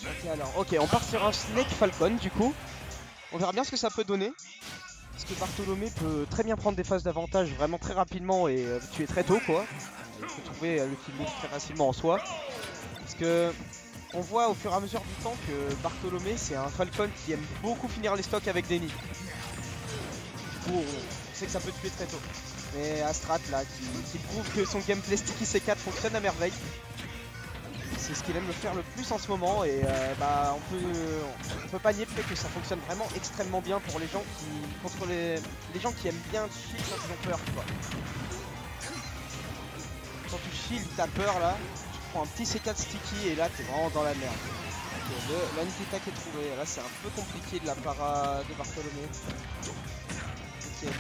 Ok, alors, ok, on part sur un Snake Falcon du coup. On verra bien ce que ça peut donner. Parce que Bartholomé peut très bien prendre des phases d'avantage vraiment très rapidement et tuer très tôt quoi. Il faut trouver le kill loop très facilement en soi. Parce que on voit au fur et à mesure du temps que Bartholomé c'est un Falcon qui aime beaucoup finir les stocks avec des nids. Du coup on sait que ça peut tuer très tôt. Mais Astrat là qui prouve que son gameplay sticky C4 fonctionne à merveille. C'est ce qu'il aime le faire le plus en ce moment et bah on peut pas nier le fait que ça fonctionne vraiment extrêmement bien pour les gens qui contre les gens qui aiment bien shield quand ils ont peur tu vois. Quand tu shield t'as peur là, tu prends un petit C4 sticky et là t'es vraiment dans la merde. Okay, la Nikita qui est trouvée, là c'est un peu compliqué de la part de Bartholomé. Ok,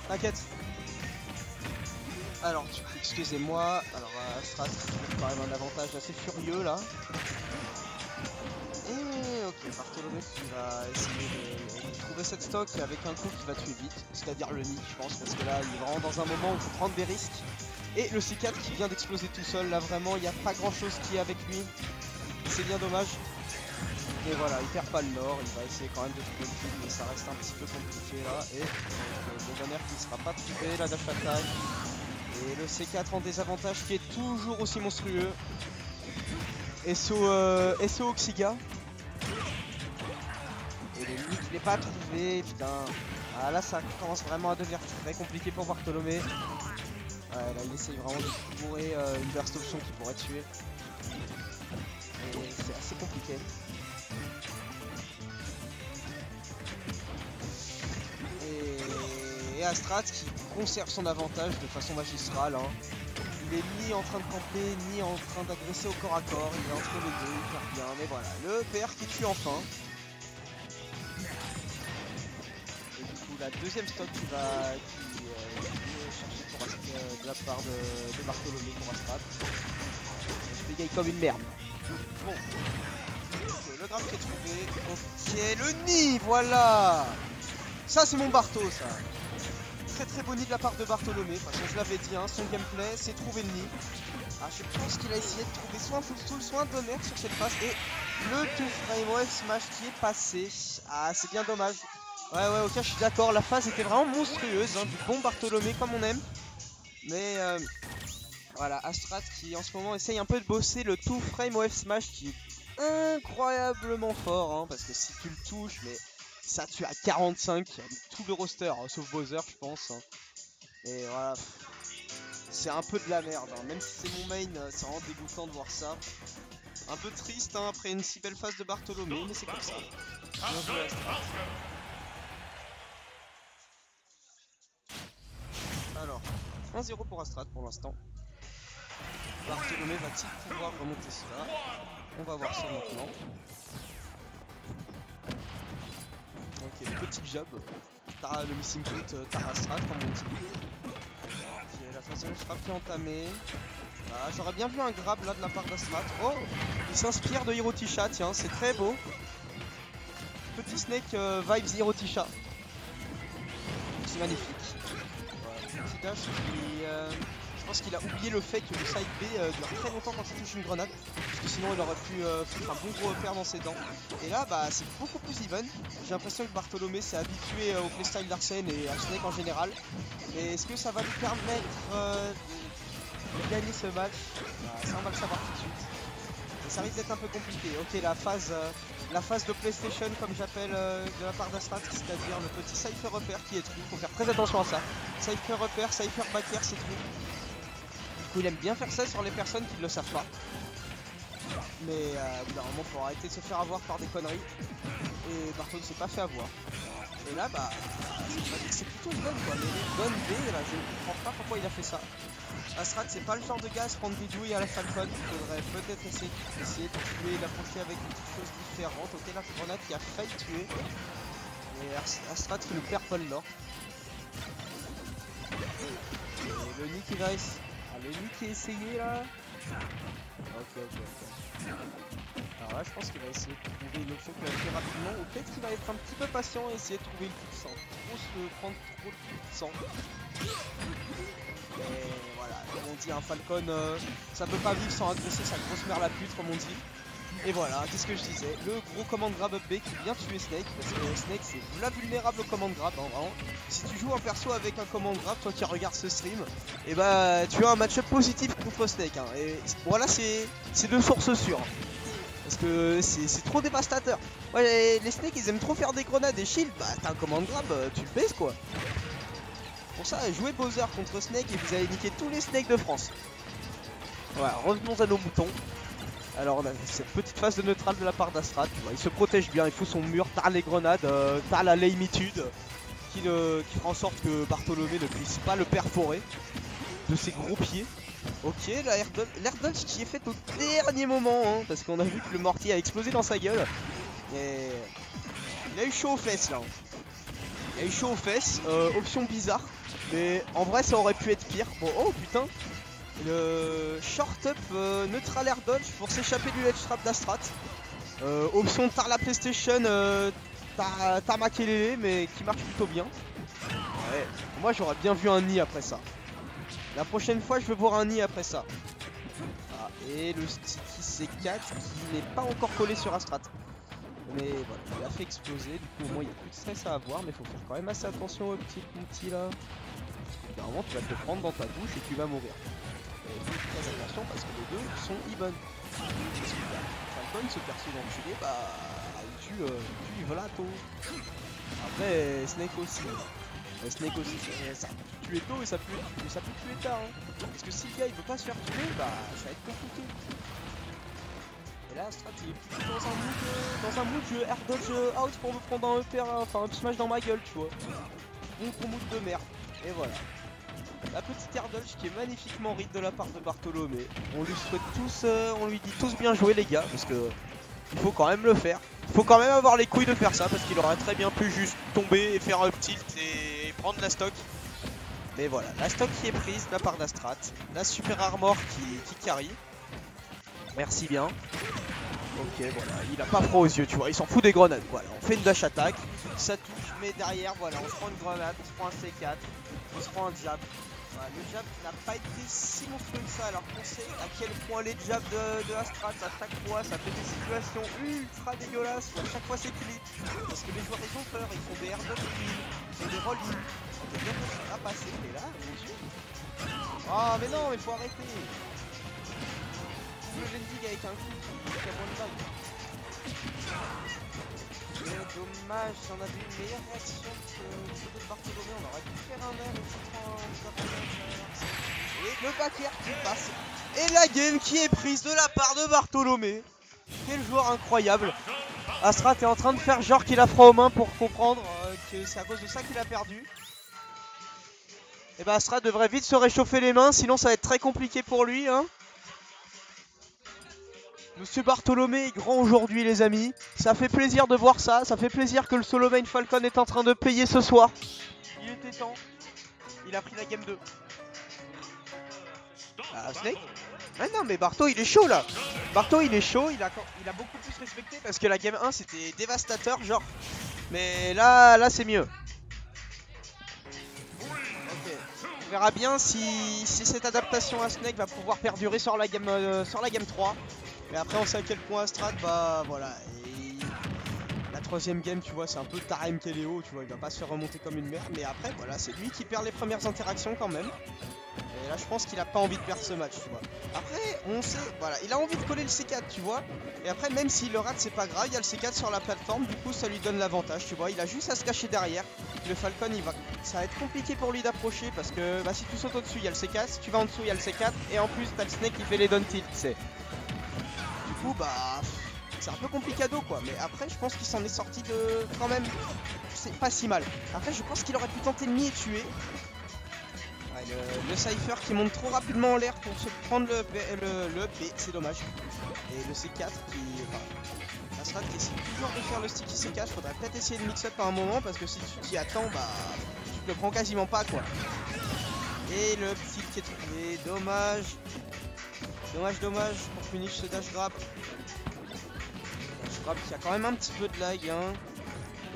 t'inquiète. Alors, excusez-moi, alors Astrat trouve quand même un avantage assez furieux là. Et ok, Bartholomé qui va essayer de trouver cette stock avec un coup qui va tuer vite, c'est-à-dire le nid je pense, parce que là il est vraiment dans un moment où il faut prendre des risques. Et le C4 qui vient d'exploser tout seul, là vraiment il n'y a pas grand chose qui est avec lui, c'est bien dommage. Mais voilà, il perd pas le nord, il va essayer quand même de trouver le kill, mais ça reste un petit peu compliqué là. Et le bonheur qui ne sera pas trouvé, la dash attack. Et le C4 en désavantage qui est toujours aussi monstrueux. SO Oxiga. Et le nid qui n'est pas trouvé, putain. Ah là ça commence vraiment à devenir très compliqué pour Bartholomé. Ouais, là il essaye vraiment de bourrer une burst option qui pourrait tuer. Et c'est assez compliqué. Et Astrat qui conserve son avantage de façon magistrale. Hein. Il est ni en train de camper, ni en train d'agresser au corps à corps. Il est entre les deux, il perd bien. Mais voilà, le PR qui tue enfin. Et du coup, la deuxième stock qui est chercher pour de la part de Bartholomé pour Astrat. Je bégaye comme une merde. Bon. Okay, le grab qui est trouvé. Ok, le nid, voilà. Ça, c'est mon Barto, ça. Très bon nid de la part de Bartholomé, de toute façon je l'avais dit, hein, son gameplay c'est trouver le nid. Ah, je pense qu'il a essayé de trouver soit un full stall, soit un donner sur cette phase et le 2 frame wave smash qui est passé. Ah c'est bien dommage. Ouais ok je suis d'accord, la phase était vraiment monstrueuse, hein, du bon Bartholomé comme on aime. Mais voilà, Astrat qui en ce moment essaye un peu de bosser le 2 frame wave smash qui est incroyablement fort, hein, parce que si tu le touches, mais ça tue à 45, tout le roster, hein, sauf Bowser je pense. Hein. Et voilà, c'est un peu de la merde, hein. Même si c'est mon main, c'est vraiment dégoûtant de voir ça. Un peu triste hein, après une si belle phase de Bartholomé, mais c'est comme ça. Bien joué Astrat. Alors, 1-0 pour Astrat pour l'instant. Bartholomé va-t-il pouvoir remonter cela? On va voir ça maintenant. Ok, petit job. T'as le missing put, t'as Astrat comme on dit. Ok, la phase de frappe qui est entamée. Ah, j'aurais bien vu un grab là de la part d'Astrat. Oh, il s'inspire de Hirotisha, tiens, c'est très beau. Petit Snake vibes Hirotisha. C'est magnifique. Voilà, petit dash qui... je pense qu'il a oublié le fait que le side B dure très longtemps quand il touche une grenade. Parce que sinon il aurait pu foutre un bon gros repère dans ses dents. Et là bah c'est beaucoup plus even. J'ai l'impression que Bartholomé s'est habitué au playstyle d'Arsène et à Snake en général. Mais est-ce que ça va lui permettre de gagner ce match? Ça on va le savoir tout de suite. Et ça risque d'être un peu compliqué. Ok, la phase de PlayStation comme j'appelle de la part d'Astrat, c'est-à-dire le petit Cypher repère qui est true. Faut faire très attention à ça. Cypher repère, Cypher backer c'est true. Du coup il aime bien faire ça sur les personnes qui ne le savent pas. Mais normalement faut arrêter de se faire avoir par des conneries. Et Bartholomé ne s'est pas fait avoir. Et là bah c'est plutôt une bonne quoi. Mais les bonnes B là je ne comprends pas pourquoi il a fait ça. Astrat c'est pas le genre de gars à se prendre des douilles à la Falcon. Il faudrait peut-être essayer de tuer, l'approcher avec une petite chose différente. Ok la grenade qui a failli tuer. Et Astrat qui ne perd pas le nord. Et le nid qui va le nid qui est essayé là. Ok. Alors là, je pense qu'il va essayer de trouver une option qui va le faire rapidement, ou peut-être qu'il va être un petit peu patient et essayer de trouver le coup de sang. Trop se prendre trop de coups de sang. Mais voilà, comme on dit, un Falcon, ça peut pas vivre sans agresser sa grosse mère la pute, comme on dit. Et voilà, qu'est-ce que je disais, le gros command grab up B qui vient tuer Snake, parce que Snake c'est la vulnérable au command grab, hein, vraiment. Si tu joues un perso avec un command grab, toi qui regardes ce stream, et bah tu as un match-up positif contre Snake, hein. Et voilà, c'est de source sûre. Parce que c'est trop dévastateur. Ouais, les Snakes ils aiment trop faire des grenades et shield, bah t'as un command grab, tu le baisses quoi. Pour ça, jouez Bowser contre Snake et vous allez niquer tous les Snakes de France. Voilà, revenons à nos moutons. Alors on a cette petite phase de neutral de la part d'Astrat, tu vois, il se protège bien, il fout son mur, t'as les grenades, t'as la lamitude qui fera en sorte que Bartholomé ne puisse pas le perforer de ses gros pieds. Ok, l'air dodge qui est fait au dernier moment, hein, parce qu'on a vu que le mortier a explosé dans sa gueule. Et il a eu chaud aux fesses là. Il a eu chaud aux fesses, option bizarre, mais en vrai ça aurait pu être pire. Bon, oh putain. Le short up neutral air dodge pour s'échapper du ledge trap d'Astrat. Option tar la PlayStation, tar Makelele, mais qui marche plutôt bien. Ouais, moi j'aurais bien vu un nid après ça. La prochaine fois je veux voir un nid après ça. Ah, et le sticky C4 qui n'est pas encore collé sur Astrat. Mais voilà, il a fait exploser, du coup au moins il n'y a plus de stress à avoir, mais il faut faire quand même assez attention au petit là. Parce que clairement tu vas te le prendre dans ta bouche et tu vas mourir. Faites très attention parce que les deux sont even. Falcon, ce perso d'enculé, bah il tue Volato. Après Snake aussi. Snake aussi, ça peut tuer tôt et ça peut tuer tard. Hein. Parce que si le gars il veut pas se faire tuer, bah ça va être compliqué. Et là Strat il est plutôt dans un mood je air dodge out pour me prendre un EP, enfin un smash dans ma gueule, tu vois. Bon gros mood de merde. Et voilà. La petite air dodge qui est magnifiquement read de la part de Bartholomé. On lui souhaite tous, on lui dit tous bien joué les gars, parce que il faut quand même le faire. Il faut quand même avoir les couilles de faire ça, parce qu'il aurait très bien pu juste tomber et faire un tilt et prendre la stock. Mais voilà, la stock qui est prise de la part d'Astrat, la super armor qui carry. Merci bien. Ok, voilà, il a pas froid aux yeux, tu vois, il s'en fout des grenades. Voilà, on fait une dash attack, ça touche, mais derrière, voilà, on se prend une grenade, on se prend un C4, on se prend un jab. Voilà, le jab n'a pas été si monstrueux que ça, alors qu'on sait à quel point les jabs de Astrat, à chaque fois, ça fait des situations ultra dégueulasses, à chaque fois c'est clip. Parce que les joueurs ils ont peur, ils font des air dodge, ils font des roll-in. On peut bien à passer, mais là, mon dieu. Ah, mais non, mais faut arrêter. Le Gendig avec un coup, il y a moins de balles. Mais dommage, si on avait une meilleure réaction du côté de Bartholomé, on aurait pu faire un air et le back air qui passe. Et la game qui est prise de la part de Bartholomé. Quel joueur incroyable. Astrat est en train de faire genre qu'il a froid aux mains pour comprendre que c'est à cause de ça qu'il a perdu. Et bah Astrat devrait vite se réchauffer les mains, sinon ça va être très compliqué pour lui, hein. Monsieur Bartholomé est grand aujourd'hui les amis, ça fait plaisir de voir ça, ça fait plaisir que le solo main Falcon est en train de payer ce soir. Il était temps, il a pris la game 2. Ah Snake? Ah non mais Bartho il est chaud là. Bartho il est chaud, il a beaucoup plus respecté parce que la game 1 c'était dévastateur genre. Mais là c'est mieux. Ok, on verra bien si cette adaptation à Snake va pouvoir perdurer sur la game 3. Mais après on sait à quel point Astrat, bah voilà, et la troisième game tu vois c'est un peu Tarem Keleo, tu vois, il va pas se faire remonter comme une merde. Mais après voilà, c'est lui qui perd les premières interactions quand même. Et là je pense qu'il a pas envie de perdre ce match, tu vois. Après on sait, voilà, il a envie de coller le C4 tu vois. Et après même s'il le rate c'est pas grave, il y a le C4 sur la plateforme, du coup ça lui donne l'avantage, tu vois. Il a juste à se cacher derrière. Le Falcon ça va être compliqué pour lui d'approcher parce que bah, si tu sautes au-dessus il y a le C4, si tu vas en dessous il y a le C4. Et en plus t'as le Snake qui fait les down tilt, c'est. Du coup bah c'est un peu complicado quoi, mais après je pense qu'il s'en est sorti de quand même, c'est pas si mal. Après je pense qu'il aurait pu tenter de m'y tuer. Ouais, le Cypher qui monte trop rapidement en l'air pour se prendre le B, c'est dommage. Et le C4 qui, enfin, la strat qui essaie toujours de faire le sticky C4, faudrait peut-être essayer de mix-up à un moment parce que si tu t'y attends, bah tu te le prends quasiment pas quoi. Et le petit qui est trouvé, dommage. Dommage, dommage pour finish ce dash grab. Dash grab qui a quand même un petit peu de lag, hein.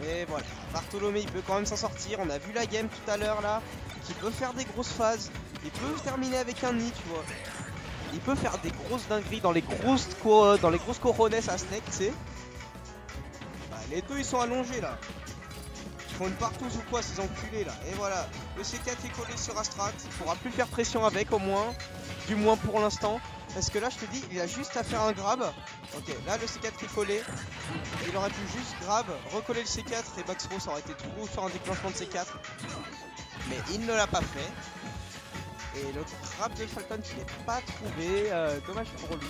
Et voilà, Bartholomé il peut quand même s'en sortir. On a vu la game tout à l'heure là, qui peut faire des grosses phases. Il peut terminer avec un nid, tu vois. Il peut faire des grosses dingueries dans les grosses corones à Snake, tu sais. Bah, les deux ils sont allongés là. Ils font une partouze ou quoi ces enculés là. Et voilà, le C4 est collé sur Astrat. Il pourra plus faire pression avec au moins. Du moins pour l'instant. Parce que là je te dis, il a juste à faire un grab. Ok, là le C4 est collé. Il aurait pu juste grab, recoller le C4 et backthrow, ça aurait été trop sur un déclenchement de C4. Mais il ne l'a pas fait. Et le grab de Falcon qui n'est pas trouvé, dommage pour lui.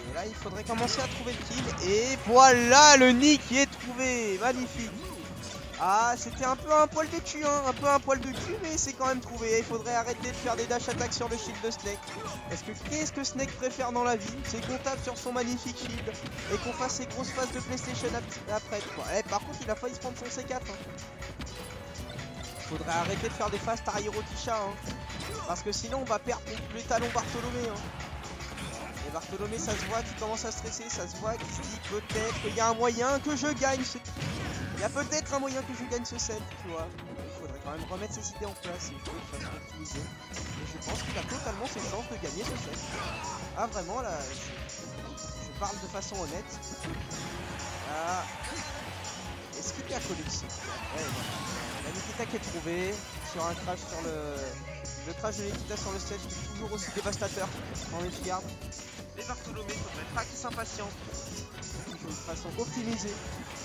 Et là il faudrait commencer à trouver le kill. Et voilà le nid qui est trouvé, magnifique. Ah, c'était un peu un poil de cul, hein, un peu un poil de cul, mais c'est quand même trouvé. Il faudrait arrêter de faire des dash attaques sur le shield de Snake. Parce que qu'est-ce que Snake préfère dans la vie? C'est qu'on tape sur son magnifique shield et qu'on fasse ses grosses phases de PlayStation après, quoi. Eh, par contre, il a failli se prendre son C4. Hein. Faudrait arrêter de faire des phases Tarahiro Kisha, hein. Parce que sinon, on va perdre le talon Bartholomé. Hein. Et Bartholomé, ça se voit qu'il commence à stresser, ça se voit qu'il se dit peut-être qu'il y a un moyen que je gagne ce... Il y a peut-être un moyen que je gagne ce set, tu vois. Il faudrait quand même remettre ses idées en place et jouer de façon optimisée. Et je pense qu'il a totalement ses chances de gagner ce set. Ah vraiment là, je parle de façon honnête. Ah. Est-ce qu'il a collé ici? Ouais, voilà. La Nikita qui est trouvée sur un crash sur le crash de Nikita sur le stage qui est toujours aussi dévastateur en edgeguard. Mais Bartholomé, faudrait pas qu'il s'impatiente. Il joue de façon optimisée.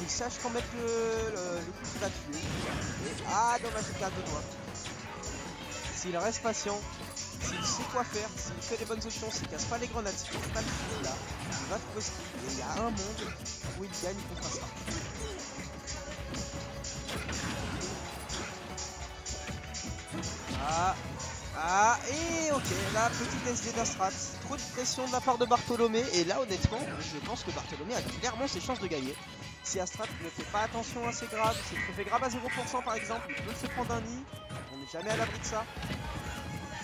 Il sache quand mettre le coup qui va tuer. Et ah dommage, il perd 2 doigts. S'il reste patient, s'il sait quoi faire, s'il fait les bonnes options, s'il casse pas les grenades, s'il casse pas le kill là, il va trouver ce qu'il. Et il y a un monde où il gagne contre Astrat. Ah, et ok, là, petite SD d'Astrat. Trop de pression de la part de Bartholomé. Et là, honnêtement, je pense que Bartholomé a clairement ses chances de gagner. Si Astrat ne fait pas attention à ses grabs, s'il se fait grab à 0% par exemple, il peut se prendre un nid. On n'est jamais à l'abri de ça.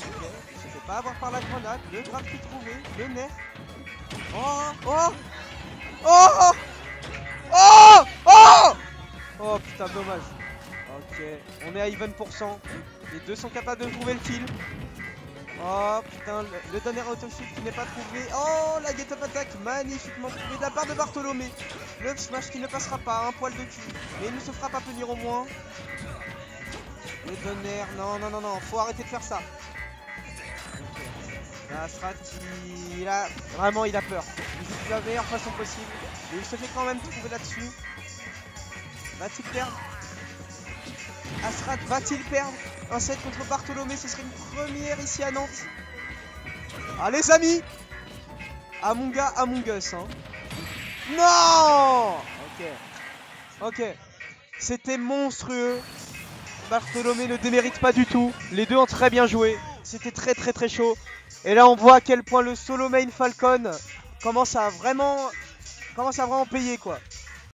Ok, il se fait pas avoir par la grenade. Le grab qui est trouvé, le nerf. Oh, oh, oh, oh, oh, oh, putain, dommage. Ok, on est à even %. Les deux sont capables de trouver le kill. Oh putain, le dernier autoshield qui n'est pas trouvé. Oh, la get up attack magnifiquement trouvée de la part de Bartholomé. Le smash qui ne passera pas, un poil de cul. Mais il ne se fera pas punir au moins. Le donner, non, non, non, non, faut arrêter de faire ça. Okay. Là, Astrat, il a vraiment, il a peur. Il joue de la meilleure façon possible. Et il se fait quand même trouver là-dessus. Va-t-il perdre? Astrat va-t-il perdre un set contre Bartholomé? Ce serait une première ici à Nantes. Ah les amis, Among Us hein. Non. Ok. C'était monstrueux. Bartholomé ne démérite pas du tout. Les deux ont très bien joué. C'était très chaud. Et là on voit à quel point le solo main Falcon commence à vraiment payer quoi.